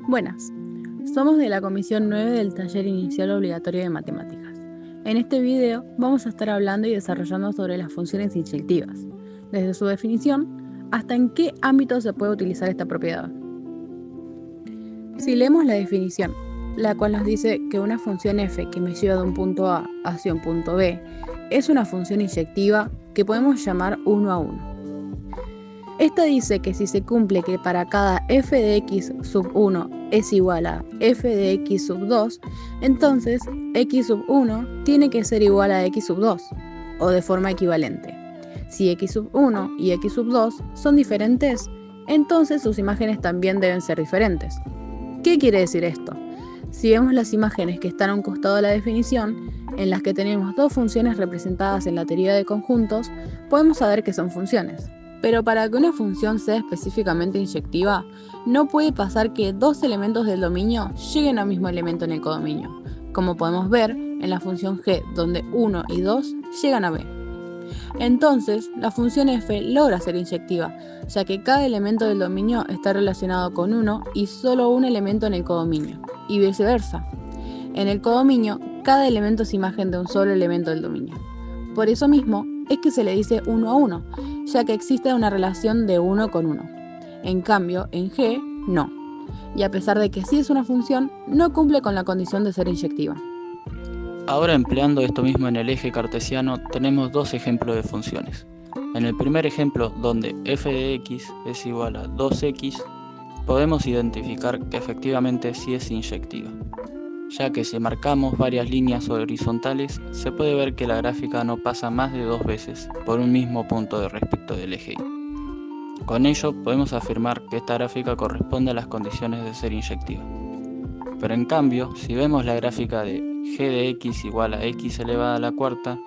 Buenas, somos de la Comisión 9 del Taller Inicial Obligatorio de Matemáticas. En este video vamos a estar hablando y desarrollando sobre las funciones inyectivas, desde su definición hasta en qué ámbito se puede utilizar esta propiedad. Si leemos la definición, la cual nos dice que una función f que me lleva de un punto A hacia un punto B es una función inyectiva que podemos llamar 1 a 1. Esta dice que si se cumple que para cada f de x sub 1 es igual a f de x sub 2, entonces x sub 1 tiene que ser igual a x sub 2, o de forma equivalente. Si x sub 1 y x sub 2 son diferentes, entonces sus imágenes también deben ser diferentes. ¿Qué quiere decir esto? Si vemos las imágenes que están a un costado de la definición, en las que tenemos dos funciones representadas en la teoría de conjuntos, podemos saber que son funciones. Pero para que una función sea específicamente inyectiva, no puede pasar que dos elementos del dominio lleguen al mismo elemento en el codominio, como podemos ver en la función g, donde 1 y 2 llegan a b. Entonces, la función f logra ser inyectiva, ya que cada elemento del dominio está relacionado con uno y solo un elemento en el codominio, y viceversa. En el codominio, cada elemento es imagen de un solo elemento del dominio. Por eso mismo es que se le dice 1 a 1, ya que existe una relación de 1 con 1. En cambio, en G, no. Y a pesar de que sí es una función, no cumple con la condición de ser inyectiva. Ahora, empleando esto mismo en el eje cartesiano, tenemos dos ejemplos de funciones. En el primer ejemplo, donde f de x es igual a 2x, podemos identificar que efectivamente sí es inyectiva, ya que si marcamos varias líneas horizontales, se puede ver que la gráfica no pasa más de 2 veces por un mismo punto de respecto del eje Y. Con ello podemos afirmar que esta gráfica corresponde a las condiciones de ser inyectiva. Pero en cambio, si vemos la gráfica de g de x igual a x elevada a la cuarta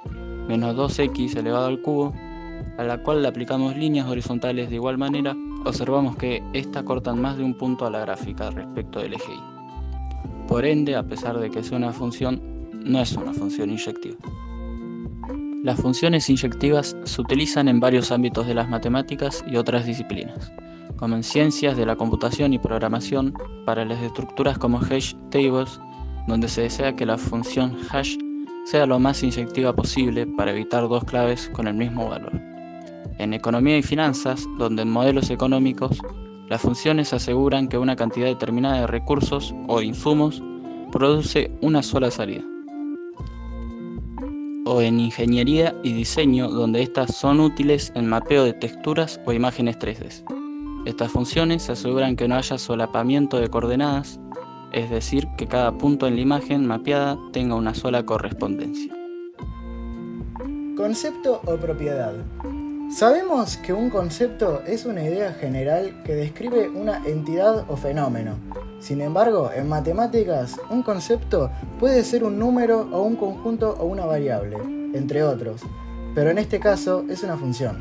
menos 2x elevado al cubo, a la cual le aplicamos líneas horizontales de igual manera, observamos que éstas cortan más de un punto a la gráfica respecto del eje Y. Por ende, a pesar de que sea una función, no es una función inyectiva. Las funciones inyectivas se utilizan en varios ámbitos de las matemáticas y otras disciplinas, como en ciencias de la computación y programación, para las estructuras como hash tables, donde se desea que la función hash sea lo más inyectiva posible para evitar dos claves con el mismo valor. En economía y finanzas, donde en modelos económicos, las funciones aseguran que una cantidad determinada de recursos o insumos produce una sola salida. O en ingeniería y diseño, donde estas son útiles en mapeo de texturas o imágenes 3D. Estas funciones aseguran que no haya solapamiento de coordenadas, es decir, que cada punto en la imagen mapeada tenga una sola correspondencia. Concepto o propiedad. Sabemos que un concepto es una idea general que describe una entidad o fenómeno. Sin embargo, en matemáticas, un concepto puede ser un número o un conjunto o una variable, entre otros, pero en este caso es una función.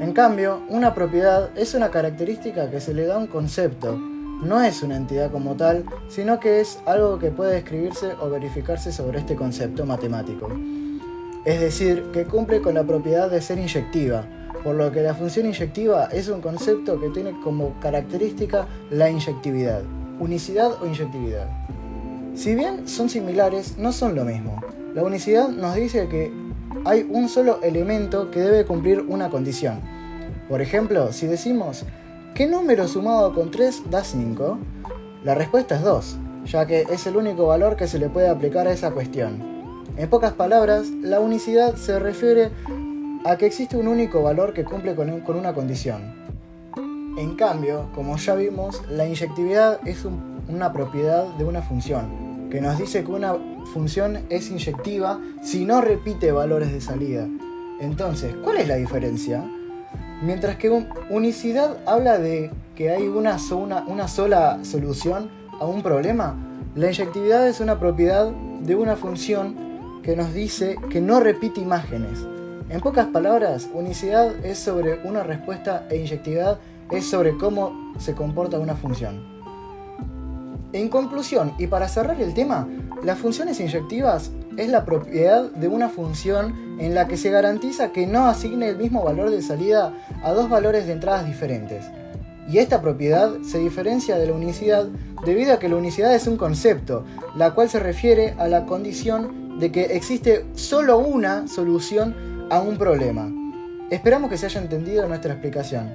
En cambio, una propiedad es una característica que se le da a un concepto, no es una entidad como tal, sino que es algo que puede describirse o verificarse sobre este concepto matemático. Es decir, que cumple con la propiedad de ser inyectiva, por lo que la función inyectiva es un concepto que tiene como característica la inyectividad, unicidad o inyectividad. Si bien son similares, no son lo mismo. La unicidad nos dice que hay un solo elemento que debe cumplir una condición. Por ejemplo, si decimos ¿qué número sumado con 3 da 5? La respuesta es 2, ya que es el único valor que se le puede aplicar a esa cuestión. En pocas palabras, la unicidad se refiere a que existe un único valor que cumple con una condición. En cambio, como ya vimos, la inyectividad es una propiedad de una función, que nos dice que una función es inyectiva si no repite valores de salida. Entonces, ¿cuál es la diferencia? Mientras que unicidad habla de que hay una sola solución a un problema, la inyectividad es una propiedad de una función que nos dice que no repite imágenes. En pocas palabras, unicidad es sobre una respuesta e inyectividad es sobre cómo se comporta una función. En conclusión, y para cerrar el tema, las funciones inyectivas es la propiedad de una función en la que se garantiza que no asigne el mismo valor de salida a dos valores de entradas diferentes. Y esta propiedad se diferencia de la unicidad debido a que la unicidad es un concepto, la cual se refiere a la condición de que existe solo una solución a un problema. Esperamos que se haya entendido nuestra explicación.